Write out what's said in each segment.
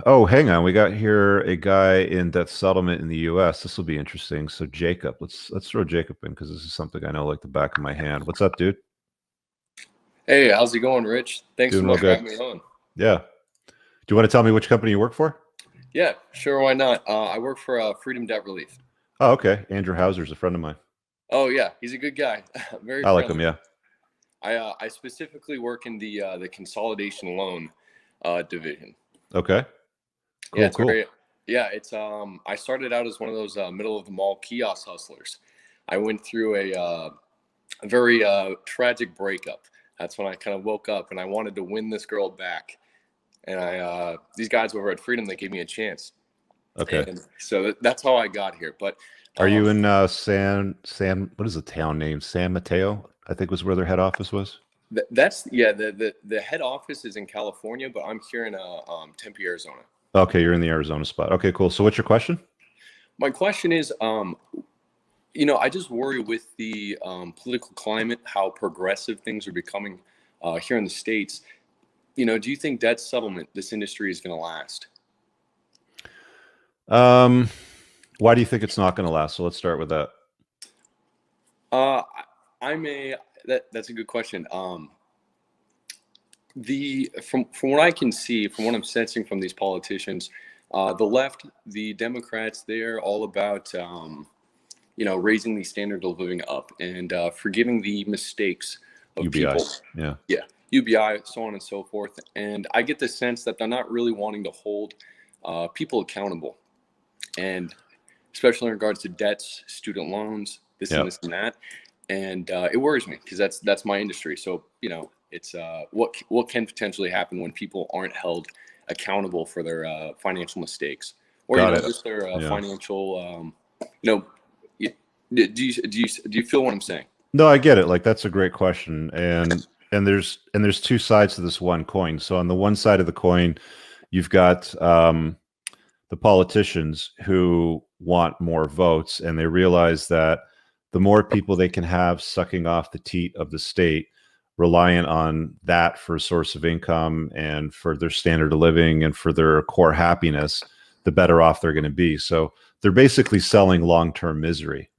Oh, hang on. We got here a guy in debt settlement in the U.S. This will be interesting. So Jacob, let's throw Jacob in because this is something I know like the back of my hand. What's up, dude? Hey, how's it going, Rich? Thanks so Doing real much for good. having me on. Yeah. Do you want to tell me which company you work for? Yeah, sure, why not? I work for Freedom Debt Relief. Oh, okay. Andrew Hauser's a friend of mine. Oh yeah, he's a good guy, very I like him. friendly. Yeah. I specifically work in the consolidation loan division. Okay. Yeah, Cool. it's Cool. very yeah. It's I started out as one of those middle of the mall kiosk hustlers. I went through a very tragic breakup. That's when I kind of woke up and I wanted to win this girl back. And I these guys over at Freedom, they gave me a chance. Okay. And so that's how I got here. But Are you um, in San? What is the town name? San Mateo, I think was where their head office was. that's yeah. The head office is in California, but I'm here in Tempe, Arizona. Okay, you're in the Arizona spot. Okay, cool. So what's your question? My question is, I just worry with the political climate, how progressive things are becoming here in the States. Do you think debt settlement, this industry is going to last? Um, why do you think it's not going to last? So let's start with that. Uh, I'm a that's a good question. The from what I can see, from what I'm sensing from these politicians, the left, the Democrats, they're all about raising the standard of living up and forgiving the mistakes of UBI. people. Yeah. Yeah, UBI, so on and so forth. And I get the sense that they're not really wanting to hold people accountable, and especially in regards to debts, student loans, this Yeah. and this and that. And it worries me because that's my industry. So it's what can potentially happen when people aren't held accountable for their financial mistakes, or Got it. just their Yeah. financial. Do you feel what I'm saying? No, I get it. Like that's a great question. And there's two sides to this one coin. So on the one side of the coin, you've got the politicians who want more votes, and they realize that the more people they can have sucking off the teat of the state, reliant on that for a source of income and for their standard of living and for their core happiness, the better off they're going to be. So they're basically selling long-term misery,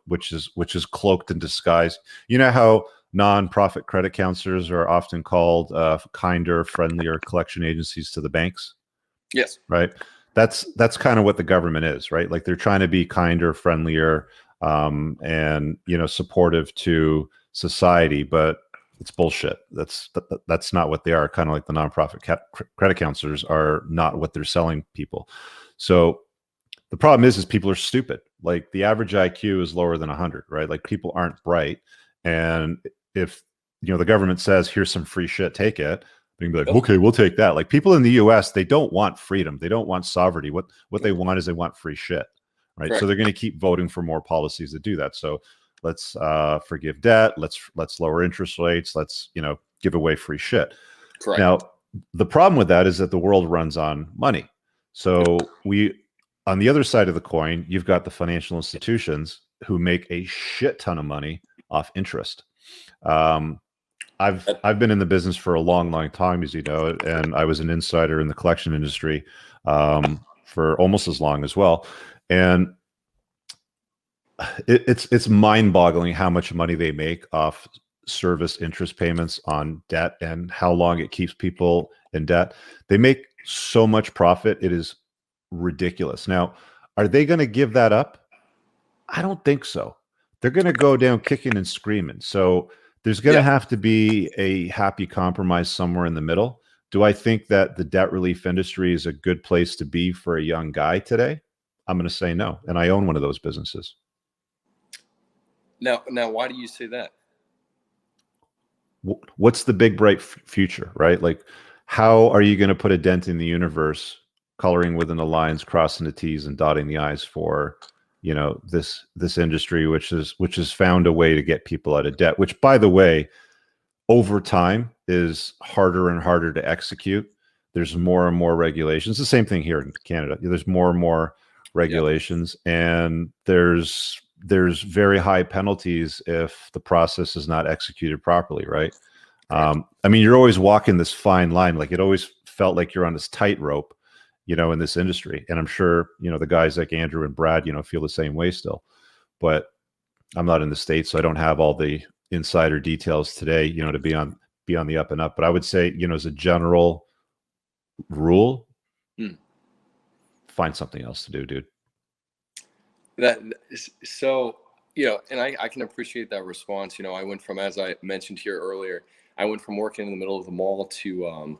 which is cloaked in disguise. You know how nonprofit credit counselors are often called kinder, friendlier collection agencies to the banks, Yes. right? That's kind of what the government is, right? Like they're trying to be kinder, friendlier, and supportive to society, but it's bullshit. That's not what they are. Kind of like the nonprofit credit counselors are not what they're selling people. So the problem is people are stupid. Like the average IQ is lower than 100, right? Like people aren't bright, and if the government says here's some free shit, take it. They can be like, okay, we'll take that. Like people in the U.S., they don't want freedom. They don't want sovereignty. What they want is they want free shit, right? Correct. So they're going to keep voting for more policies that do that. So let's forgive debt. Let's lower interest rates. Let's give away free shit. Correct. Now the problem with that is that the world runs on money. So on the other side of the coin, you've got the financial institutions who make a shit ton of money off interest. I've been in the business for a long, long time, as you know, and I was an insider in the collection industry for almost as long as well. And it's mind-boggling how much money they make off service interest payments on debt and how long it keeps people in debt. They make so much profit. It is ridiculous. Now, are they going to give that up? I don't think so. They're going to go down kicking and screaming. So there's going to have to be a happy compromise somewhere in the middle. Do I think that the debt relief industry is a good place to be for a young guy today? I'm going to say no. And I own one of those businesses. Now, why do you say that? What's the big bright future, right? Like, how are you going to put a dent in the universe, coloring within the lines, crossing the T's and dotting the I's for this industry, which has found a way to get people out of debt, which, by the way, over time is harder and harder to execute. There's more and more regulations. The same thing here in Canada. There's more and more regulations, and there's very high penalties if the process is not executed properly, right? I mean, you're always walking this fine line. Like it always felt like you're on this tightrope, in this industry. And I'm sure, the guys like Andrew and Brad, feel the same way still. But I'm not in the States, so I don't have all the insider details today, to be on the up and up. But I would say, as a general rule, find something else to do, dude. So, and I can appreciate that response. I went from, as I mentioned here earlier, I went from working in the middle of the mall to,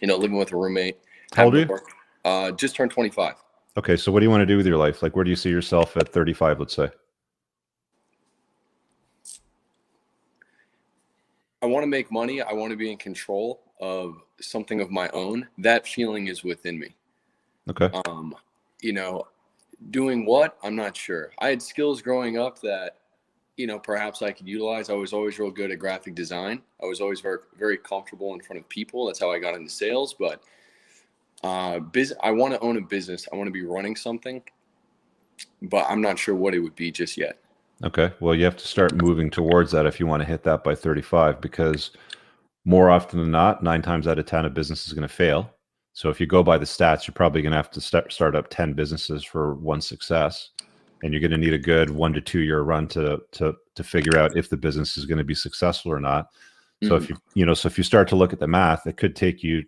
living with a roommate. How old are you? Just turned 25. Okay, so what do you want to do with your life? Like, where do you see yourself at 35, let's say? I want to make money. I want to be in control of something of my own. That feeling is within me. Okay. Doing what? I'm not sure. I had skills growing up that, perhaps I could utilize. I was always real good at graphic design. I was always very, very comfortable in front of people. That's how I got into sales. But I want to own a business. I want to be running something, but I'm not sure what it would be just yet. Okay. Well, you have to start moving towards that if you want to hit that by 35, because more often than not, 9 times out of 10, a business is going to fail. So if you go by the stats, you're probably going to have to start up 10 businesses for one success, and you're going to need a good 1 to 2 year run to figure out if the business is going to be successful or not. So if you start to look at the math, it could take you,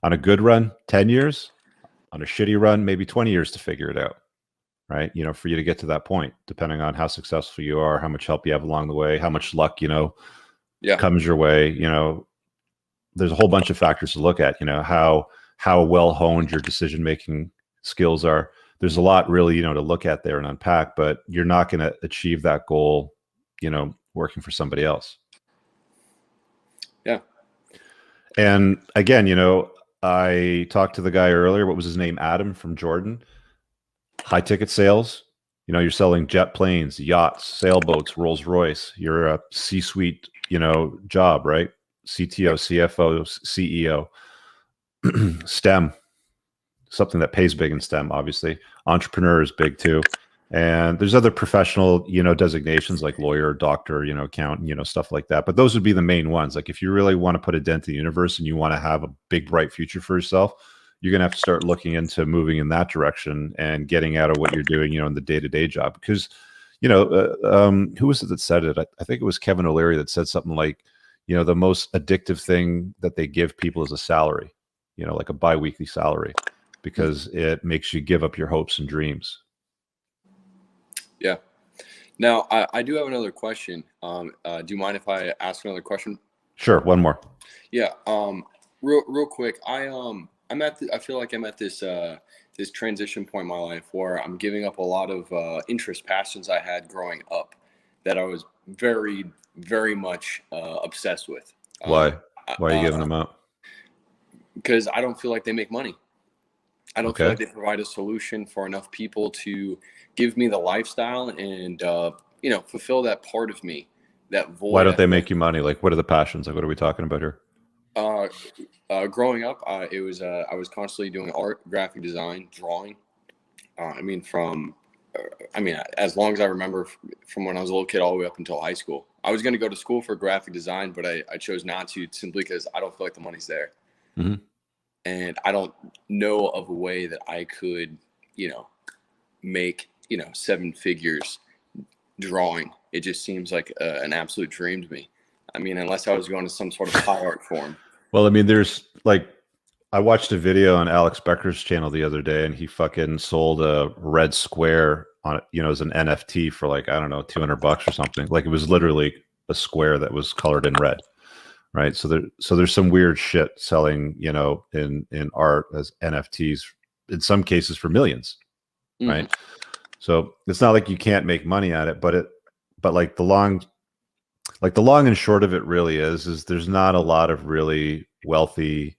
on a good run, 10 years, on a shitty run, maybe 20 years to figure it out, right? For you to get to that point, depending on how successful you are, how much help you have along the way, how much luck, comes your way, there's a whole bunch of factors to look at, how well honed your decision-making skills are. There's a lot really, to look at there and unpack, but you're not going to achieve that goal, working for somebody else. Yeah. And again, I talked to the guy earlier, what was his name? Adam from Jordan. High ticket sales, you're selling jet planes, yachts, sailboats, Rolls Royce. You're a C-suite, job, right? CTO, CFO, CEO, STEM, something that pays big in STEM, obviously. Entrepreneur is big too. And there's other professional, designations like lawyer, doctor, accountant, stuff like that. But those would be the main ones. Like if you really want to put a dent in the universe and you want to have a big, bright future for yourself, you're going to have to start looking into moving in that direction and getting out of what you're doing, in the day-to-day job. Because, who was it that said it? I think it was Kevin O'Leary that said something like, the most addictive thing that they give people is a salary, like a biweekly salary, because it makes you give up your hopes and dreams. Yeah. Now, I do have another question. Do you mind if I ask another question? Sure. One more. Yeah. Real quick. I feel like I'm at this transition point in my life where I'm giving up a lot of passions I had growing up that I was very, very much obsessed with. Why? Why are you giving them up? Because I don't feel like they make money. I don't feel like they provide a solution for enough people to give me the lifestyle and fulfill that part of me, that void. Why don't they make you money? Like, what are the passions? Like, what are we talking about here? Growing up, I was constantly doing art, graphic design, drawing. As long as I remember, from when I was a little kid all the way up until high school. I was going to go to school for graphic design, but I chose not to, simply because I don't feel like the money's there. Mm-hmm. And I don't know of a way that I could, make, 7 figures drawing. It just seems like an absolute dream to me. Unless I was going to some sort of high art form. Well, there's I watched a video on Alex Becker's channel the other day, and he fucking sold a red square on it, as an NFT for like, I don't know, $200 or something. Like it was literally a square that was colored in red. Right. So there's some weird shit selling, in art as NFTs, in some cases for millions. Mm-hmm. Right. So it's not like you can't make money at it, but the long and short of it really is there's not a lot of really wealthy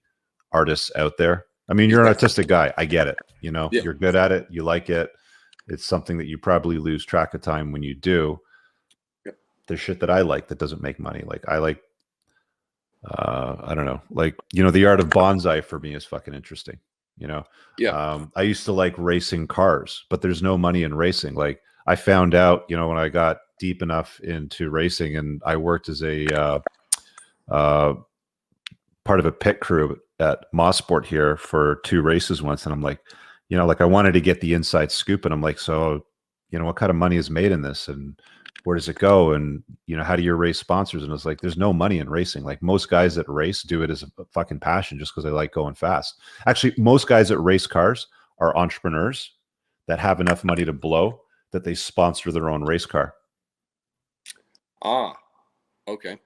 artists out there. You're an artistic guy. I get it. You're good at it. You like it. It's something that you probably lose track of time when you do. Yep. There's shit that I like that doesn't make money. Like I like, I don't know, like, the art of bonsai for me is fucking interesting. I used to like racing cars, but there's no money in racing. Like I found out, when I got deep enough into racing and I worked as a part of a pit crew at Mossport here for 2 races once, and I'm like, you know, like I wanted to get the inside scoop, and I'm like, so, you know, what kind of money is made in this, and where does it go, and you know, how do you raise sponsors? And it's like, there's no money in racing. Like most guys that race do it as a fucking passion, just because they like going fast. Actually, most guys that race cars are entrepreneurs that have enough money to blow that they sponsor their own race car. Ah, okay.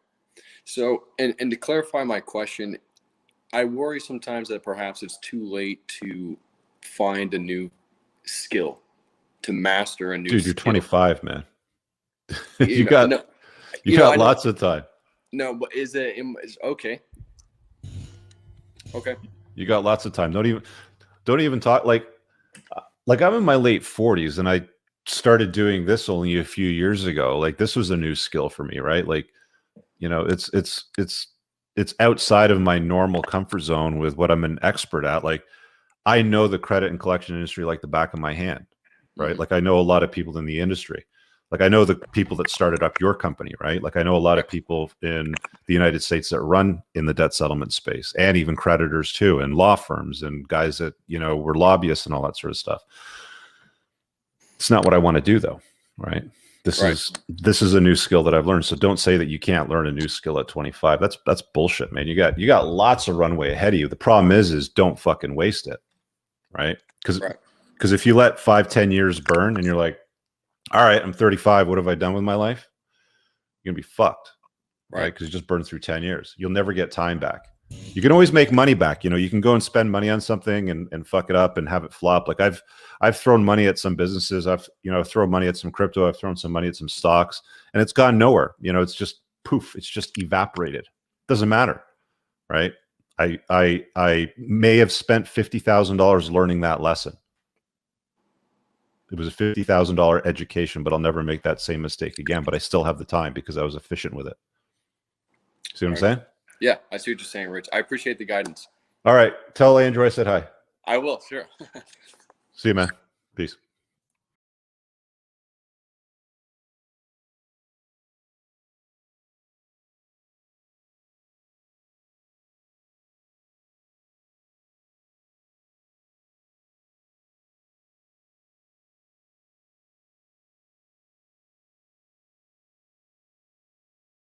So, and to clarify my question, I worry sometimes that perhaps it's too late to find a new skill, to master a new Dude, skill. you're 25, man. You you know, got no, you got lots of time. No, but okay? Okay. You got lots of time. Don't even talk like I'm in my late 40s and I started doing this only a few years ago. Like this was a new skill for me, right? Like, you know, it's outside of my normal comfort zone with what I'm an expert at. Like I know the credit and collection industry like the back of my hand, right? Mm-hmm. Like I know a lot of people in the industry. Like I know the people that started up your company, right? Like I know a lot of people in the United States that run in the debt settlement space, and even creditors too, and law firms and guys that, you know, were lobbyists and all that sort of stuff. It's not what I want to do though, right? This is a new skill that I've learned. So don't say that you can't learn a new skill at 25. That's bullshit, man. You got lots of runway ahead of you. The problem is don't fucking waste it, right? Because if you let 5-10 years burn and you're like, all right, I'm 35. What have I done with my life? You're gonna be fucked, right? Because you just burned through 10 years. You'll never get time back. You can always make money back. You know, you can go and spend money on something and fuck it up and have it flop. Like I've thrown money at some businesses. I've thrown money at some crypto. I've thrown some money at some stocks, and it's gone nowhere. You know, it's just poof. It's just evaporated. Doesn't matter, right? I may have spent $50,000 learning that lesson. It was a $50,000 education, but I'll never make that same mistake again. But I still have the time because I was efficient with it. See what I'm saying? Yeah, I see what you're saying, Rich. I appreciate the guidance. All right. Tell Andrew I said hi. I will, sure. See you, man. Peace.